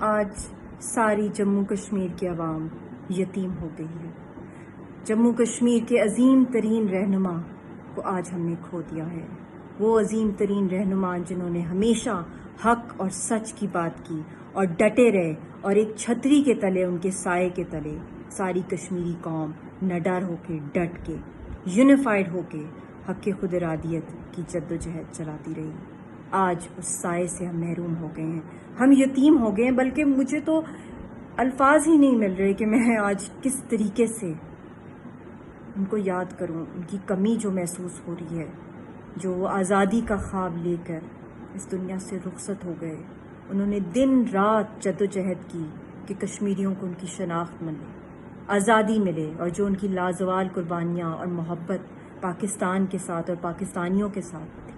آج ساری جموں کشمیر کی عوام یتیم ہو گئی ہے۔ جموں کشمیر کے عظیم ترین رہنما کو آج ہم نے کھو دیا ہے۔ وہ عظیم ترین رہنما جنہوں نے ہمیشہ حق اور سچ کی بات کی اور ڈٹے رہے، اور ایک چھتری کے تلے، ان کے سائے کے تلے ساری کشمیری قوم نڈر ہو کے، ڈٹ کے، یونیفائڈ ہو کے حق خود ارادیت کی جدوجہد چلاتی رہی۔ آج اس سائے سے ہم محروم ہو گئے ہیں، ہم یتیم ہو گئے ہیں، بلکہ مجھے تو الفاظ ہی نہیں مل رہے کہ میں آج کس طریقے سے ان کو یاد کروں، ان کی کمی جو محسوس ہو رہی ہے، جو وہ آزادی کا خواب لے کر اس دنیا سے رخصت ہو گئے۔ انہوں نے دن رات جدوجہد کی کہ کشمیریوں کو ان کی شناخت ملے، آزادی ملے، اور جو ان کی لازوال قربانیاں اور محبت پاکستان کے ساتھ اور پاکستانیوں کے ساتھ تھی۔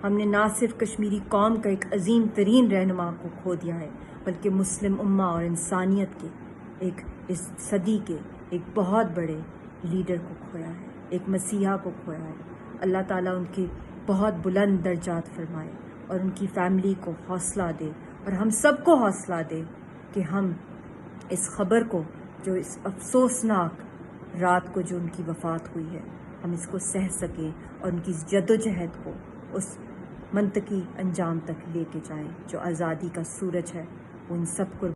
ہم نے نہ صرف کشمیری قوم کا ایک عظیم ترین رہنما کو کھو دیا ہے، بلکہ مسلم امہ اور انسانیت کے اس صدی کے ایک بہت بڑے لیڈر کو کھویا ہے، ایک مسیحا کو کھویا ہے۔ اللہ تعالیٰ ان کی بہت بلند درجات فرمائے اور ان کی فیملی کو حوصلہ دے، اور ہم سب کو حوصلہ دے کہ ہم اس خبر کو، جو اس افسوسناک رات کو جو ان کی وفات ہوئی ہے، ہم اس کو سہ سکیں اور ان کی جدوجہد کو اس منطقی انجام تک لے کے جائیں۔ جو آزادی کا سورج ہے، وہ ان سب کو